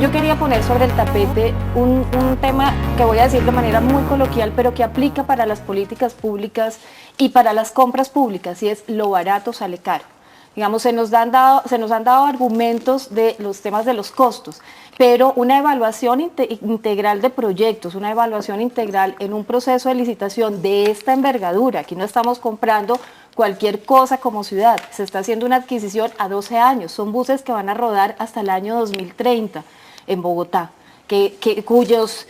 Yo quería poner sobre el tapete un tema que voy a decir de manera muy coloquial, pero que aplica para las políticas públicas y para las compras públicas, y es lo barato sale caro. Digamos, se nos han dado argumentos de los temas de los costos, pero una evaluación integral de proyectos, una evaluación integral en un proceso de licitación de esta envergadura, aquí no estamos comprando cualquier cosa como ciudad, se está haciendo una adquisición a 12 años, son buses que van a rodar hasta el año 2030 en Bogotá, cuyos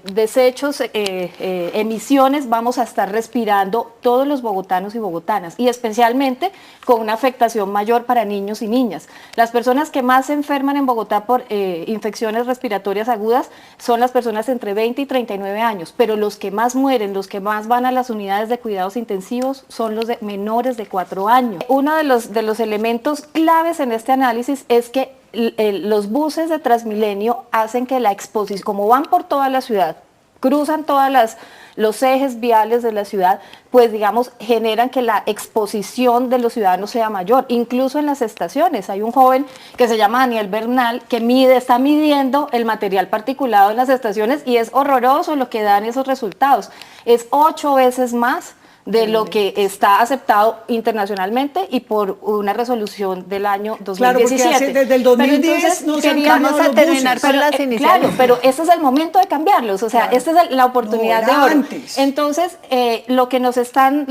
desechos, emisiones vamos a estar respirando todos los bogotanos y bogotanas, y especialmente con una afectación mayor para niños y niñas. Las personas que más se enferman en Bogotá por infecciones respiratorias agudas son las personas entre 20 y 39 años, pero los que más mueren, los que más van a las unidades de cuidados intensivos son los de menores de 4 años. Uno de los elementos claves en este análisis es que los buses de Transmilenio hacen que la exposición, como van por toda la ciudad, cruzan todos los ejes viales de la ciudad, pues digamos, generan que la exposición de los ciudadanos sea mayor, incluso en las estaciones. Hay un joven que se llama Daniel Bernal que está midiendo el material particulado en las estaciones y es horroroso lo que dan esos resultados. Es 8 veces más de lo que está aceptado internacionalmente y por una resolución del año 2017. Claro, porque desde el 2010 entonces, no se han cambiado los buses. Pero, claro, pero ese es el momento de cambiarlos, o sea, esta es la oportunidad de oro. Antes. Entonces, lo que nos están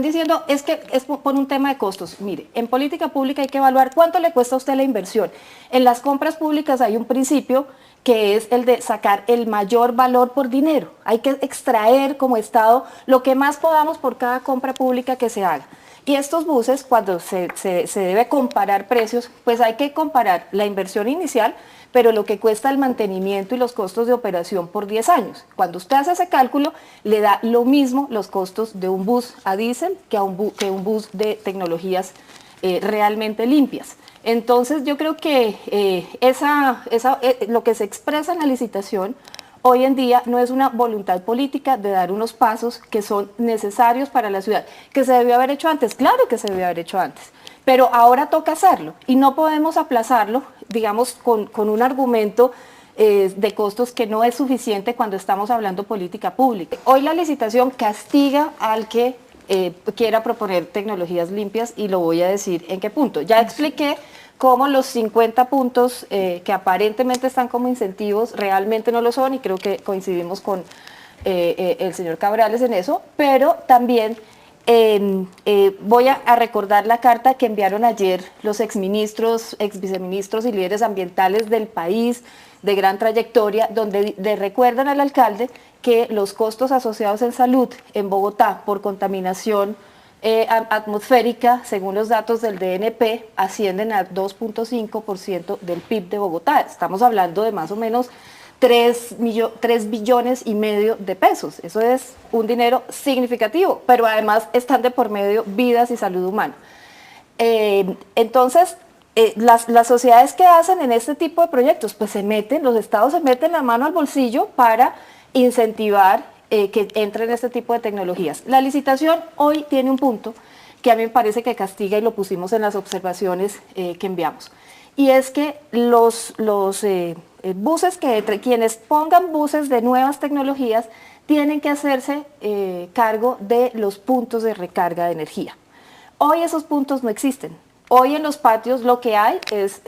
diciendo es que es por un tema de costos. Mire, en política pública hay que evaluar cuánto le cuesta a usted la inversión. En las compras públicas hay un principio que es el de sacar el mayor valor por dinero. Hay que extraer como Estado lo que más podamos por cada compra pública que se haga. Y estos buses, cuando se debe comparar precios, pues hay que comparar la inversión inicial, pero lo que cuesta el mantenimiento y los costos de operación por 10 años. Cuando usted hace ese cálculo, le da lo mismo los costos de un bus a diésel que un bus de tecnologías realmente limpias. Entonces yo creo que lo que se expresa en la licitación hoy en día no es una voluntad política de dar unos pasos que son necesarios para la ciudad. ¿Que se debió haber hecho antes? Claro que se debió haber hecho antes, pero ahora toca hacerlo y no podemos aplazarlo, digamos, con un argumento de costos que no es suficiente cuando estamos hablando política pública. Hoy la licitación castiga al que quiera proponer tecnologías limpias y lo voy a decir en qué punto. Ya expliqué cómo los 50 puntos que aparentemente están como incentivos realmente no lo son y creo que coincidimos con el señor Cabrales en eso, pero también voy a recordar la carta que enviaron ayer los exministros, exviceministros y líderes ambientales del país de gran trayectoria, donde le recuerdan al alcalde que los costos asociados en salud en Bogotá por contaminación atmosférica, según los datos del DNP, ascienden a 2.5% del PIB de Bogotá. Estamos hablando de más o menos 3 billones y medio de pesos. Eso es un dinero significativo, pero además están de por medio vidas y salud humana. Entonces, las sociedades que hacen en este tipo de proyectos, pues los estados se meten la mano al bolsillo para incentivar que entren este tipo de tecnologías. La licitación hoy tiene un punto que a mí me parece que castiga y lo pusimos en las observaciones que enviamos. Y es que los buses quienes pongan buses de nuevas tecnologías tienen que hacerse cargo de los puntos de recarga de energía. Hoy esos puntos no existen. Hoy en los patios lo que hay es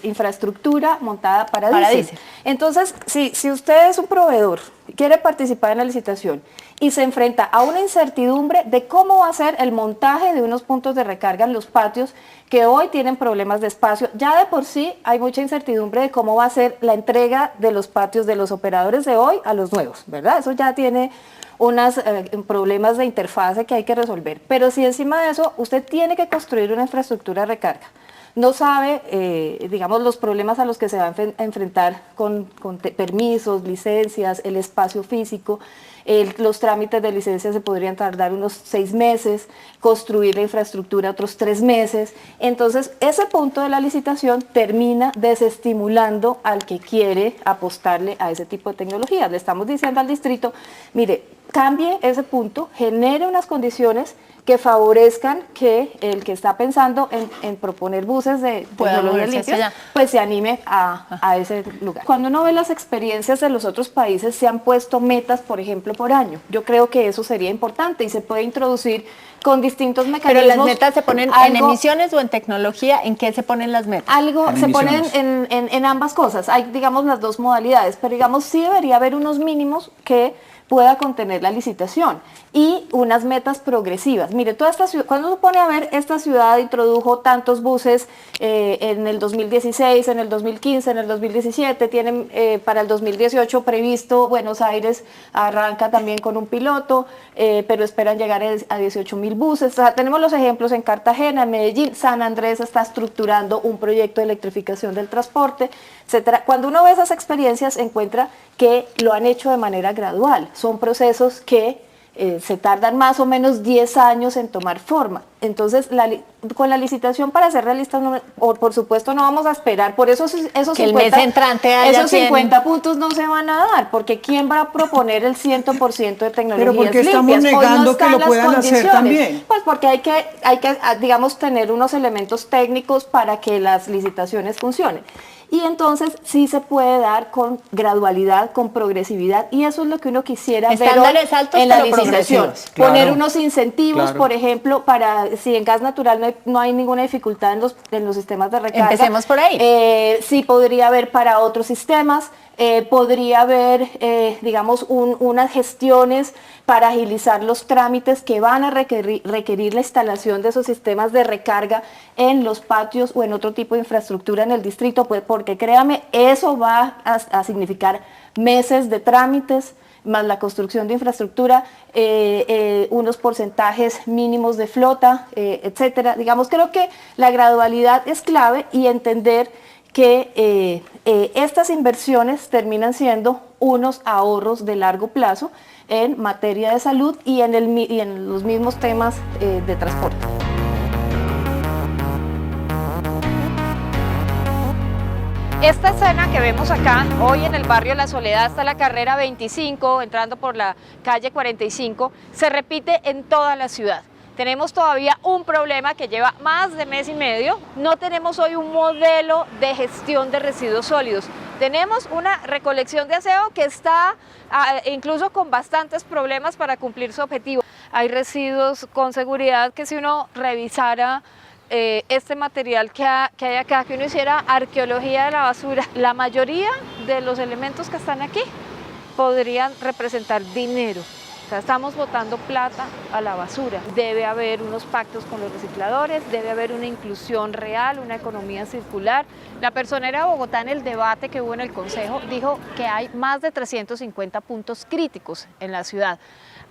infraestructura montada para diésel. Entonces, si usted es un proveedor, quiere participar en la licitación y se enfrenta a una incertidumbre de cómo va a ser el montaje de unos puntos de recarga en los patios que hoy tienen problemas de espacio, ya de por sí hay mucha incertidumbre de cómo va a ser la entrega de los patios de los operadores de hoy a los nuevos, ¿verdad? Eso ya tiene unos problemas de interfase que hay que resolver. Pero si encima de eso usted tiene que construir una infraestructura de recarga, no sabe, digamos, los problemas a los que se va a enfrentar con permisos, licencias, el espacio físico, los trámites de licencia se podrían tardar unos 6 meses, construir la infraestructura otros 3 meses. Entonces, ese punto de la licitación termina desestimulando al que quiere apostarle a ese tipo de tecnologías. Le estamos diciendo al distrito, mire, cambie ese punto, genere unas condiciones que favorezcan que el que está pensando en proponer buses de tecnología limpia, pues se anime a ese lugar. Cuando uno ve las experiencias de los otros países, se han puesto metas, por ejemplo, por año. Yo creo que eso sería importante y se puede introducir con distintos mecanismos. Pero las metas se ponen en emisiones o en tecnología, ¿en qué se ponen las metas? Se ponen en ambas cosas, hay digamos las dos modalidades, pero digamos sí debería haber unos mínimos que pueda contener la licitación y unas metas progresivas. Mire, toda esta ciudad, cuando uno pone a ver, esta ciudad introdujo tantos buses en el 2016, en el 2015, en el 2017, tienen para el 2018 previsto, Buenos Aires arranca también con un piloto, pero esperan llegar a 18.000 buses. O sea, tenemos los ejemplos en Cartagena, en Medellín, San Andrés está estructurando un proyecto de electrificación del transporte, etcétera. Cuando uno ve esas experiencias, encuentra que lo han hecho de manera gradual. Son procesos que se tardan más o menos 10 años en tomar forma. Entonces, con la licitación, para ser realistas, por supuesto no vamos a esperar, por eso esos 50 puntos no se van a dar, porque ¿quién va a proponer el 100% de tecnologías limpias? Pero porque estamos negando que lo puedan hacer también. Pues porque hay que, digamos, tener unos elementos técnicos para que las licitaciones funcionen. Y entonces sí se puede dar con gradualidad, con progresividad, y eso es lo que uno quisiera ver altos, en la licitación. Claro. Poner unos incentivos, por ejemplo, para si en gas natural no hay ninguna dificultad en los sistemas de recarga. Empecemos por ahí. Sí podría haber para otros sistemas. Podría haber, digamos, unas gestiones para agilizar los trámites que van a requerir la instalación de esos sistemas de recarga en los patios o en otro tipo de infraestructura en el distrito, pues porque créame, eso va a significar meses de trámites, más la construcción de infraestructura, unos porcentajes mínimos de flota, etcétera. Digamos, creo que la gradualidad es clave y entender que estas inversiones terminan siendo unos ahorros de largo plazo en materia de salud y en los mismos temas de transporte. Esta escena que vemos acá, hoy en el barrio La Soledad, hasta la carrera 25, entrando por la calle 45, se repite en toda la ciudad. Tenemos todavía un problema que lleva más de mes y medio. No tenemos hoy un modelo de gestión de residuos sólidos. Tenemos una recolección de aseo que está incluso con bastantes problemas para cumplir su objetivo. Hay residuos con seguridad que si uno revisara este material que hay acá, que uno hiciera arqueología de la basura, la mayoría de los elementos que están aquí podrían representar dinero. O sea, estamos botando plata a la basura. Debe haber unos pactos con los recicladores, debe haber una inclusión real, una economía circular. La personera de Bogotá en el debate que hubo en el Consejo dijo que hay más de 350 puntos críticos en la ciudad.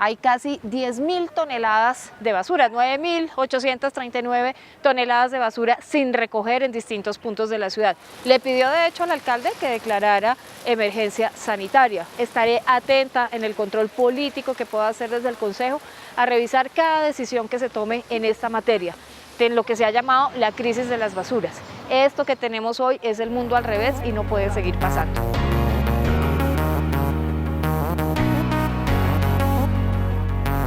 Hay casi 10.000 toneladas de basura, 9.839 toneladas de basura sin recoger en distintos puntos de la ciudad. Le pidió de hecho al alcalde que declarara emergencia sanitaria. Estaré atenta en el control político que pueda hacer desde el Consejo a revisar cada decisión que se tome en esta materia, en lo que se ha llamado la crisis de las basuras. Esto que tenemos hoy es el mundo al revés y no puede seguir pasando.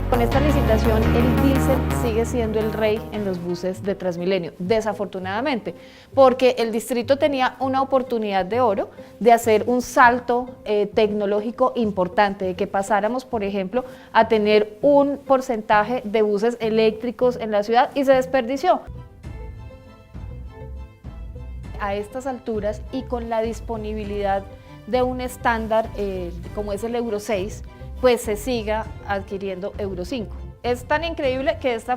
Con esta licitación el diésel sigue siendo el rey en los buses de Transmilenio, desafortunadamente, porque el distrito tenía una oportunidad de oro de hacer un salto tecnológico importante, de que pasáramos, por ejemplo, a tener un porcentaje de buses eléctricos en la ciudad y se desperdició. A estas alturas y con la disponibilidad de un estándar como es el Euro 6, pues se siga adquiriendo Euro 5. Es tan increíble que este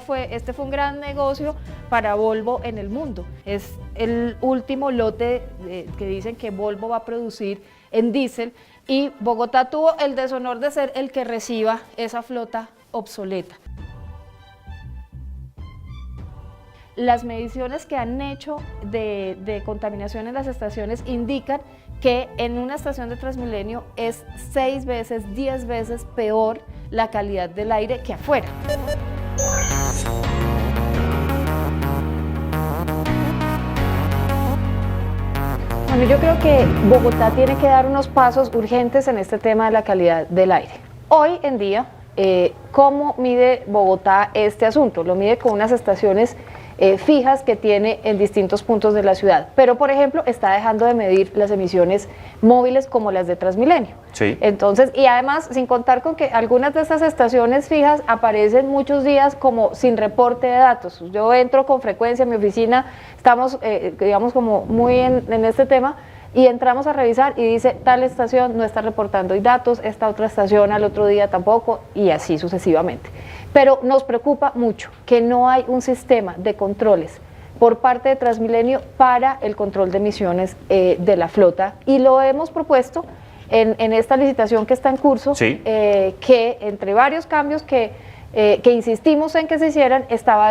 fue un gran negocio para Volvo en el mundo. Es el último lote que dicen que Volvo va a producir en diésel y Bogotá tuvo el deshonor de ser el que reciba esa flota obsoleta. Las mediciones que han hecho de contaminación en las estaciones indican que en una estación de Transmilenio es 6 veces, 10 veces peor la calidad del aire que afuera. Bueno, yo creo que Bogotá tiene que dar unos pasos urgentes en este tema de la calidad del aire. Hoy en día ¿Cómo mide Bogotá este asunto? Lo mide con unas estaciones fijas que tiene en distintos puntos de la ciudad, pero por ejemplo está dejando de medir las emisiones móviles como las de Transmilenio. Sí. Entonces, y además, sin contar con que algunas de estas estaciones fijas aparecen muchos días como sin reporte de datos. Yo entro con frecuencia a mi oficina, estamos, digamos, como muy en este tema, y entramos a revisar y dice, tal estación no está reportando datos, esta otra estación al otro día tampoco, y así sucesivamente. Pero nos preocupa mucho que no hay un sistema de controles por parte de Transmilenio para el control de emisiones de la flota, y lo hemos propuesto en esta licitación que está en curso, sí, que entre varios cambios que insistimos en que se hicieran estaba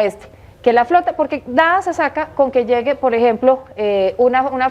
que la flota, porque nada se saca con que llegue, por ejemplo, una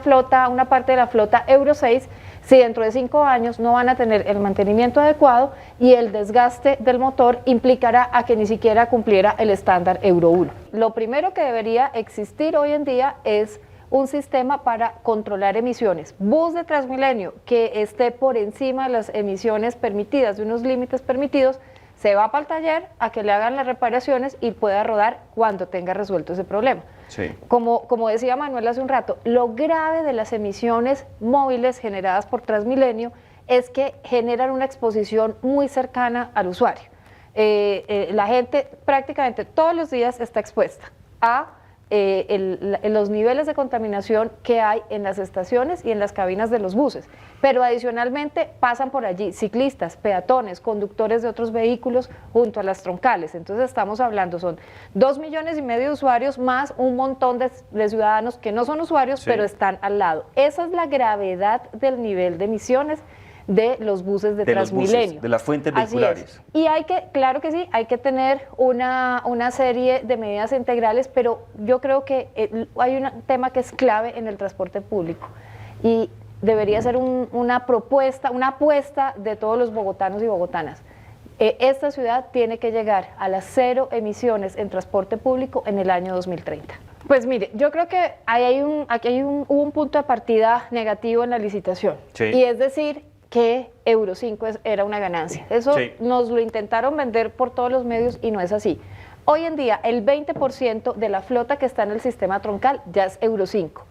parte de la flota Euro 6, si dentro de 5 años no van a tener el mantenimiento adecuado y el desgaste del motor implicará a que ni siquiera cumpliera el estándar Euro 1. Lo primero que debería existir hoy en día es un sistema para controlar emisiones. Bus de Transmilenio que esté por encima de las emisiones permitidas, de unos límites permitidos, se va para el taller a que le hagan las reparaciones y pueda rodar cuando tenga resuelto ese problema. Sí. Como decía Manuel hace un rato, lo grave de las emisiones móviles generadas por Transmilenio es que generan una exposición muy cercana al usuario. La gente prácticamente todos los días está expuesta a los niveles de contaminación que hay en las estaciones y en las cabinas de los buses, pero adicionalmente pasan por allí ciclistas, peatones, conductores de otros vehículos junto a las troncales. Entonces estamos hablando, son 2,5 millones de usuarios más un montón de ciudadanos que no son usuarios, sí, pero están al lado. Esa es la gravedad del nivel de emisiones de los buses de Transmilenio. Los buses, de las fuentes vehiculares. Y hay que, claro que sí, hay que tener una serie de medidas integrales, pero yo creo que hay un tema que es clave en el transporte público y debería ser una propuesta, una apuesta de todos los bogotanos y bogotanas. Esta ciudad tiene que llegar a las 0 emisiones en transporte público en el año 2030. Pues mire, yo creo que hubo un punto de partida negativo en la licitación, sí, y es decir, que Euro 5 era una ganancia. Eso sí, nos lo intentaron vender por todos los medios y no es así. Hoy en día el 20% de la flota que está en el sistema troncal ya es Euro 5.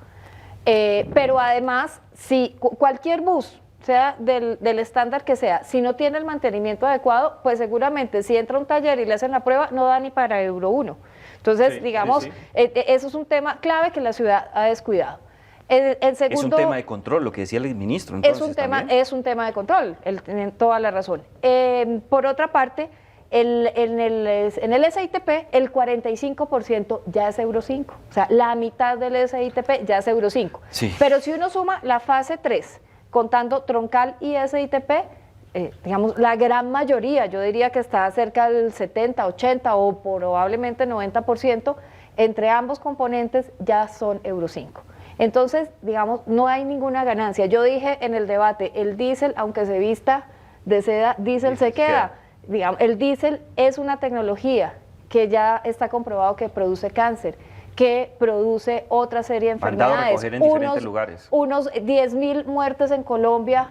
Pero además, si cualquier bus, sea del estándar que sea, si no tiene el mantenimiento adecuado, pues seguramente si entra a un taller y le hacen la prueba, no da ni para Euro 1. Entonces, sí, digamos, sí, sí, eso es un tema clave que la ciudad ha descuidado. El segundo, es un tema de control, lo que decía el ministro. Entonces, es un tema de control, él tiene toda la razón. Por otra parte, en el SITP el 45% ya es Euro 5, o sea, la mitad del SITP ya es Euro 5. Sí. Pero si uno suma la fase 3, contando troncal y SITP, digamos, la gran mayoría, yo diría que está cerca del 70, 80 o probablemente 90%, entre ambos componentes ya son Euro 5. Entonces, digamos, no hay ninguna ganancia. Yo dije en el debate, el diésel, aunque se vista de seda, diésel se queda. Digamos, el diésel es una tecnología que ya está comprobado que produce cáncer, que produce otra serie de enfermedades. En diferentes lugares. Unos 10.000 muertes en Colombia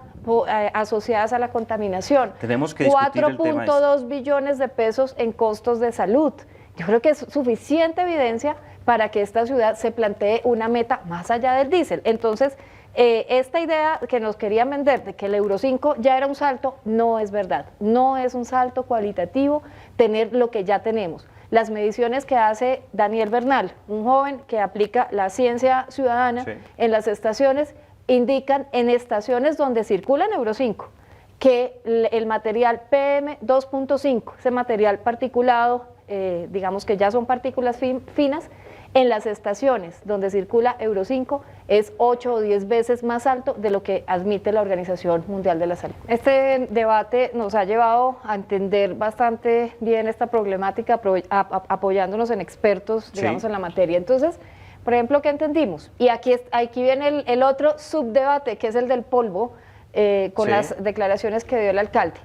asociadas a la contaminación. Tenemos que discutir el tema. 4.2 billones de pesos en costos de salud. Yo creo que es suficiente evidencia para que esta ciudad se plantee una meta más allá del diésel. Entonces, esta idea que nos querían vender de que el Euro 5 ya era un salto, no es verdad. No es un salto cualitativo tener lo que ya tenemos. Las mediciones que hace Daniel Bernal, un joven que aplica la ciencia ciudadana, sí, en las estaciones, indican en estaciones donde circulan Euro 5 que el material PM2.5, ese material particulado, digamos que ya son partículas finas, en las estaciones donde circula Euro 5 es 8 o 10 veces más alto de lo que admite la Organización Mundial de la Salud. Este debate nos ha llevado a entender bastante bien esta problemática, apoyándonos en expertos, digamos, sí, en la materia. Entonces, por ejemplo, ¿qué entendimos? Y aquí viene el otro subdebate, que es el del polvo, con sí, las declaraciones que dio el alcalde.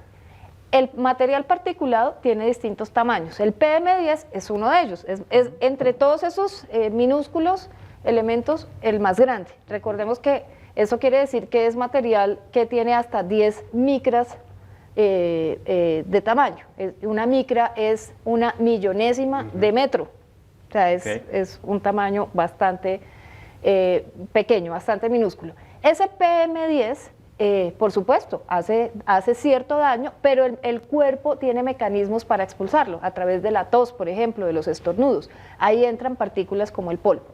El material particulado tiene distintos tamaños. El PM10 es uno de ellos. Es entre todos esos minúsculos elementos el más grande. Recordemos que eso quiere decir que es material que tiene hasta 10 micras de tamaño. Una micra es una millonésima de metro. O sea, es un tamaño bastante pequeño, bastante minúsculo. Ese PM10, por supuesto, hace cierto daño, pero el cuerpo tiene mecanismos para expulsarlo, a través de la tos, por ejemplo, de los estornudos. Ahí entran partículas como el polvo.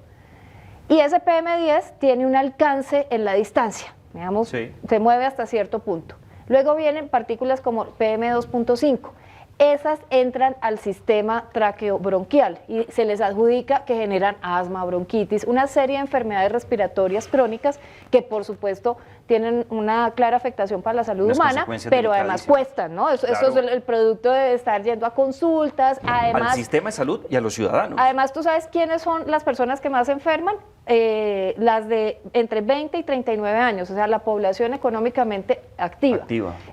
Y ese PM10 tiene un alcance en la distancia, digamos, se mueve hasta cierto punto. Luego vienen partículas como PM2.5. Esas entran al sistema traqueobronquial y se les adjudica que generan asma, bronquitis, una serie de enfermedades respiratorias crónicas que por supuesto tienen una clara afectación para la salud humana, pero además cuestan, ¿no? Eso es el producto de estar yendo a consultas, además... Al sistema de salud y a los ciudadanos. Además, ¿tú sabes quiénes son las personas que más se enferman? Las de entre 20 y 39 años, o sea, la población económicamente activa.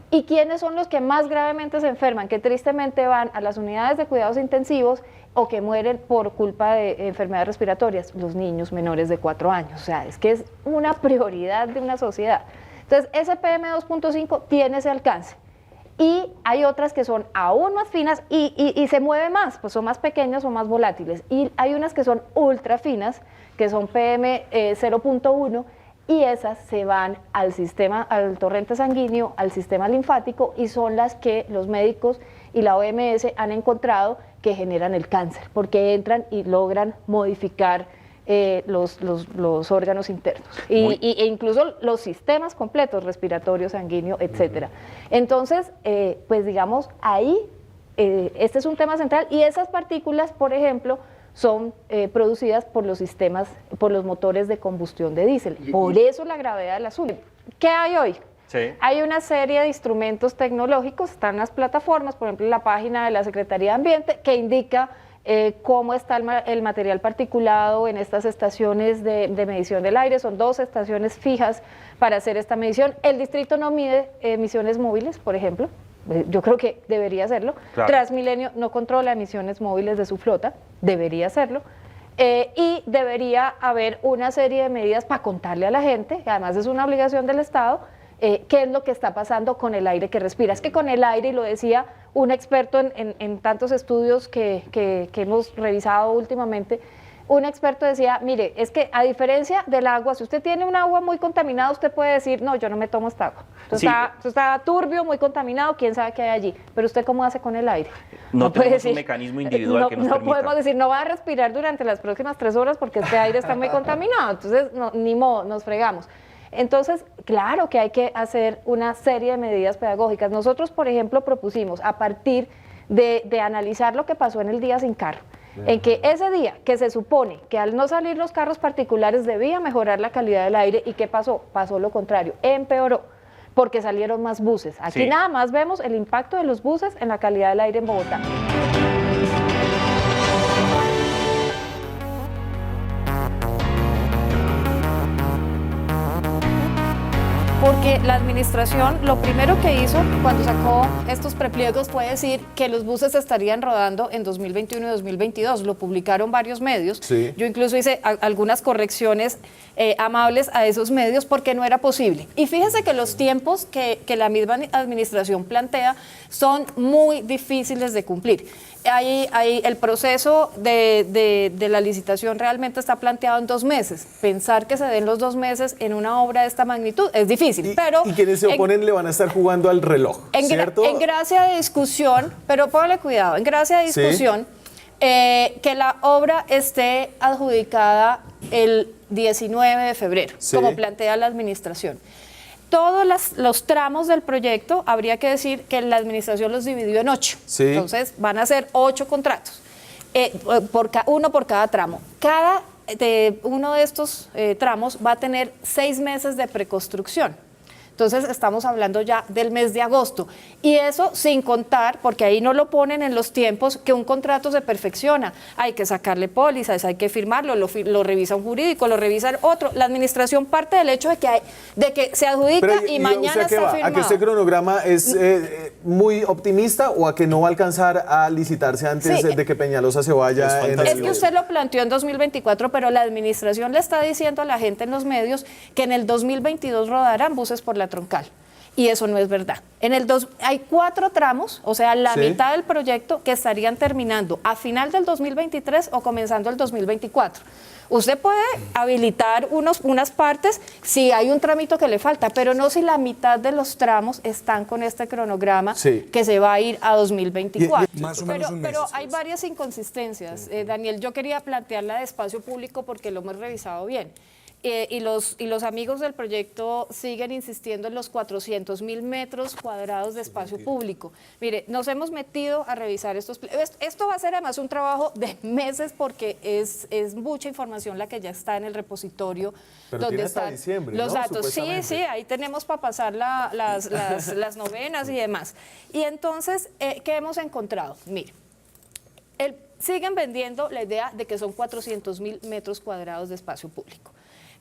¿Y quiénes son los que más gravemente se enferman? Que tristemente van a las unidades de cuidados intensivos o que mueren por culpa de enfermedades respiratorias, los niños menores de 4 años. O sea, es que es una prioridad de una sociedad. Entonces, ese PM2.5 tiene ese alcance. Y hay otras que son aún más finas y se mueve más, pues son más pequeñas o más volátiles. Y hay unas que son ultra finas, que son PM 0.1, y esas se van al sistema, al torrente sanguíneo, al sistema linfático, y son las que los médicos y la OMS han encontrado que generan el cáncer, porque entran y logran modificar los órganos internos e incluso los sistemas completos, respiratorio, sanguíneo, etcétera. Entonces, pues digamos, ahí este es un tema central, y esas partículas, por ejemplo, son producidas por los sistemas, por los motores de combustión de diésel. Por eso la gravedad del asunto. ¿Qué hay hoy? Hay una serie de instrumentos tecnológicos, están las plataformas, por ejemplo, la página de la Secretaría de Ambiente, que indica cómo está el material particulado en estas estaciones de medición del aire. Son 2 estaciones fijas para hacer esta medición. El distrito no mide emisiones móviles, por ejemplo. Yo creo que debería hacerlo. Transmilenio no controla emisiones móviles de su flota, debería hacerlo. Y debería haber una serie de medidas para contarle a la gente, que además es una obligación del Estado, qué es lo que está pasando con el aire que respira. Es que con el aire, y lo decía un experto en tantos estudios que hemos revisado últimamente, un experto decía, mire, es que a diferencia del agua, si usted tiene un agua muy contaminada, usted puede decir, no, yo no me tomo esta agua. Esto está turbio, muy contaminado, quién sabe qué hay allí. Pero usted, ¿cómo hace con el aire? No tenemos decir, un mecanismo individual que nos permita. No podemos decir, no va a respirar durante las próximas 3 horas porque este aire está muy contaminado. Entonces, ni modo, nos fregamos. Entonces, claro que hay que hacer una serie de medidas pedagógicas. Nosotros, por ejemplo, propusimos, a partir de analizar lo que pasó en el día sin carro, en que ese día que se supone que al no salir los carros particulares debía mejorar la calidad del aire, ¿y qué pasó? Pasó lo contrario, empeoró, porque salieron más buses. Aquí nada más vemos el impacto de los buses en la calidad del aire en Bogotá. Porque la administración lo primero que hizo cuando sacó estos prepliegos fue decir que los buses estarían rodando en 2021 y 2022. Lo publicaron varios medios. Yo incluso hice algunas correcciones amables a esos medios porque no era posible. Y fíjense que los tiempos que la misma administración plantea son muy difíciles de cumplir. El proceso de la licitación realmente está planteado en 2 meses. Pensar que se den los 2 meses en una obra de esta magnitud es difícil. Y quienes se oponen le van a estar jugando al reloj, ¿cierto? En gracia de discusión, pero póngale cuidado, en gracia de discusión, que la obra esté adjudicada el 19 de febrero, como plantea la administración. Todos los tramos del proyecto, habría que decir que la administración los dividió en 8. Entonces van a ser 8 contratos, uno por cada tramo. Cada uno de estos tramos va a tener 6 meses de preconstrucción. Entonces estamos hablando ya del mes de agosto. Y eso sin contar, porque ahí no lo ponen en los tiempos, que un contrato se perfecciona. Hay que sacarle pólizas, hay que firmarlo, lo revisa un jurídico, lo revisa otro. La administración parte del hecho de que se adjudica y mañana está firmado. ¿A que este cronograma es muy optimista o a que no va a alcanzar a licitarse antes de que Peñalosa se vaya? Es que usted lo planteó en 2024, pero la administración le está diciendo a la gente en los medios que en el 2022 rodarán buses por la troncal. y eso no es verdad. Hay 4 tramos, o sea, la mitad del proyecto que estarían terminando a final del 2023 o comenzando el 2024. Usted puede habilitar unas partes si hay un trámite que le falta, pero no si la mitad de los tramos están con este cronograma que se va a ir a 2024. Más o menos un mes, pero hay varias inconsistencias. Daniel, yo quería plantearla de espacio público porque lo hemos revisado bien. Y los amigos del proyecto siguen insistiendo en los 400.000 metros cuadrados de espacio público. Mire, nos hemos metido a revisar esto va a ser además un trabajo de meses porque es mucha información la que ya está en el repositorio. Pero donde hasta están diciembre, los ¿no? datos. Sí, ahí tenemos para pasar las novenas y demás. Y entonces, ¿qué hemos encontrado? Mire, siguen vendiendo la idea de que son 400.000 metros cuadrados de espacio público.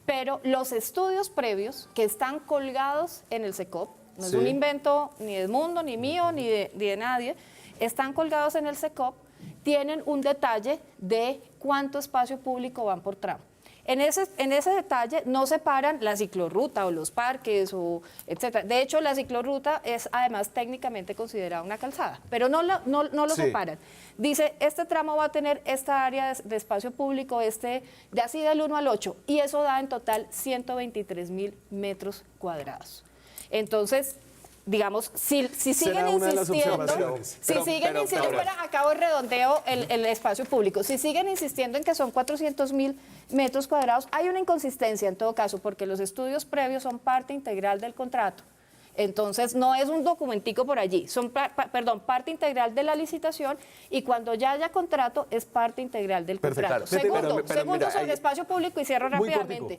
Pero los estudios previos que están colgados en el SECOP, no es un invento ni de Mundo, ni mío, ni de nadie, están colgados en el SECOP, tienen un detalle de cuánto espacio público van por tramo. En ese detalle no separan la ciclorruta o los parques, etc. De hecho, la ciclorruta es además técnicamente considerada una calzada, pero no lo separan. Dice, este tramo va a tener esta área de espacio público, de así del 1 al 8, y eso da en total 123.000 metros cuadrados. Entonces, digamos, si siguen insistiendo, acabo de redondeo el espacio público, si siguen insistiendo en que son 400.000 metros cuadrados, hay una inconsistencia en todo caso, porque los estudios previos son parte integral del contrato. Entonces, no es un documentico por allí, son parte integral de la licitación y cuando ya haya contrato es parte integral del contrato. Segundo, sobre espacio público y cierro rápidamente.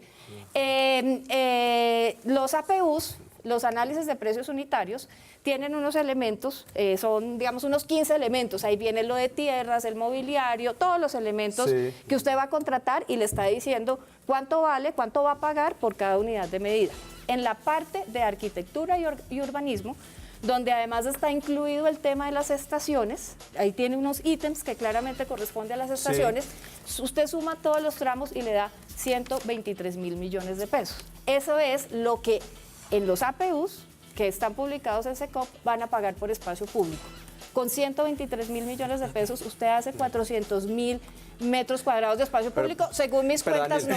Los APUs, los análisis de precios unitarios, tienen unos elementos, son digamos unos 15 elementos, ahí viene lo de tierras, el mobiliario, todos los elementos que usted va a contratar y le está diciendo cuánto vale, cuánto va a pagar por cada unidad de medida. En la parte de arquitectura y urbanismo, donde además está incluido el tema de las estaciones, ahí tiene unos ítems que claramente corresponden a las estaciones, usted suma todos los tramos y le da 123.000 millones de pesos. Eso es lo que en los APUs que están publicados en SECOP van a pagar por espacio público. Con 123.000 millones de pesos usted hace 400.000 metros cuadrados de espacio público, según mis cuentas no.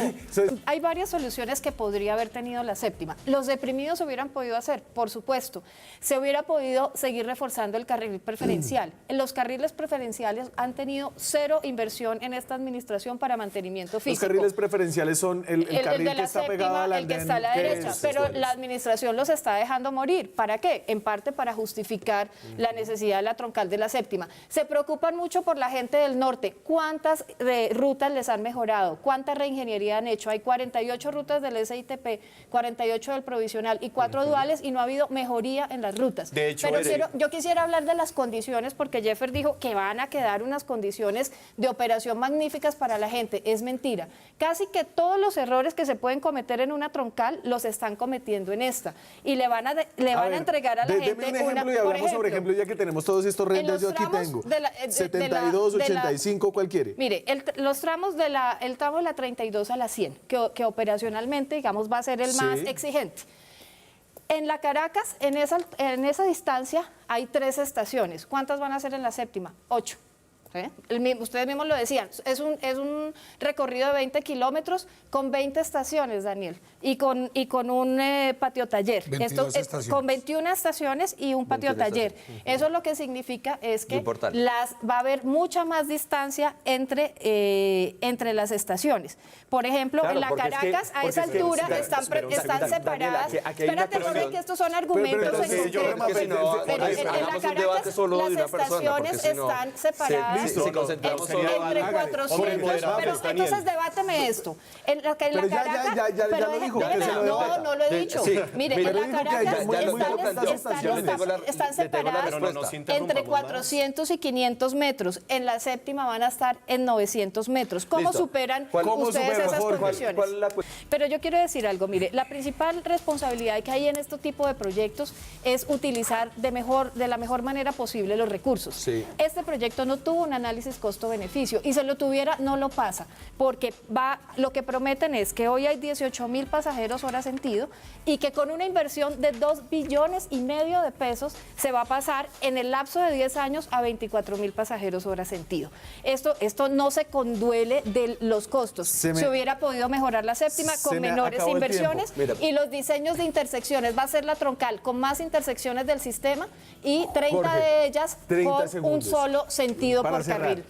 Hay varias soluciones que podría haber tenido la séptima. Los deprimidos se hubieran podido hacer, por supuesto. Se hubiera podido seguir reforzando el carril preferencial. Los carriles preferenciales han tenido 0 inversión en esta administración para mantenimiento físico. Los carriles preferenciales son el carril que está pegado a la el que está a la derecha, pero la administración los está dejando morir. ¿Para qué? En parte para justificar la necesidad de la troncal de la séptima. Se preocupan mucho por la gente del norte. ¿Cuántas rutas les han mejorado? ¿Cuánta reingeniería han hecho? Hay 48 rutas del SITP, 48 del provisional y 4 duales y no ha habido mejoría en las rutas. De hecho, pero yo quisiera hablar de las condiciones porque Jeffer dijo que van a quedar unas condiciones de operación magníficas para la gente. Es mentira. Casi que todos los errores que se pueden cometer en una troncal los están cometiendo en esta y le van a entregar a la gente un ejemplo y hablamos sobre ejemplo ya que tenemos todos estos rentas. Yo aquí tengo 72, 85, ¿cuál quiere? Mire, los tramos el tramo de la 32 a la 100, que operacionalmente, digamos, va a ser el más exigente. En la Caracas, en esa distancia, hay 3 estaciones. ¿Cuántas van a ser en la séptima? 8. Ustedes mismos lo decían, es un recorrido de 20 kilómetros con 20 estaciones, Daniel, y con un patio taller. Con 21 estaciones y un patio taller. Eso lo que significa es que va a haber mucha más distancia entre las estaciones. Por ejemplo, en la Caracas, a esa altura, están separadas. Espérate, Jorge, que estos son argumentos. En la Caracas, las estaciones están separadas. Listo, si concentramos entre 400, pero entonces debáteme esto. En la Caracas, no lo he dicho. Mire, en la Caracas están separadas entre 400 y 500 metros. En la séptima van a estar en 900 metros. ¿Cómo superan ustedes esas condiciones? Pero yo quiero decir algo, mire, la principal responsabilidad que hay en este tipo de proyectos es utilizar de la mejor manera posible los recursos. Este proyecto no tuvo un análisis costo-beneficio, y si lo tuviera no lo pasa, porque lo que prometen es que hoy hay 18.000 pasajeros hora sentido y que con una inversión de 2,5 billones de pesos se va a pasar en el lapso de 10 años a 24.000 pasajeros hora sentido. Esto no se conduele de los costos. Se hubiera podido mejorar la séptima con menores inversiones, y los diseños de intersecciones, va a ser la troncal con más intersecciones del sistema y 30 de ellas con un solo sentido por carril.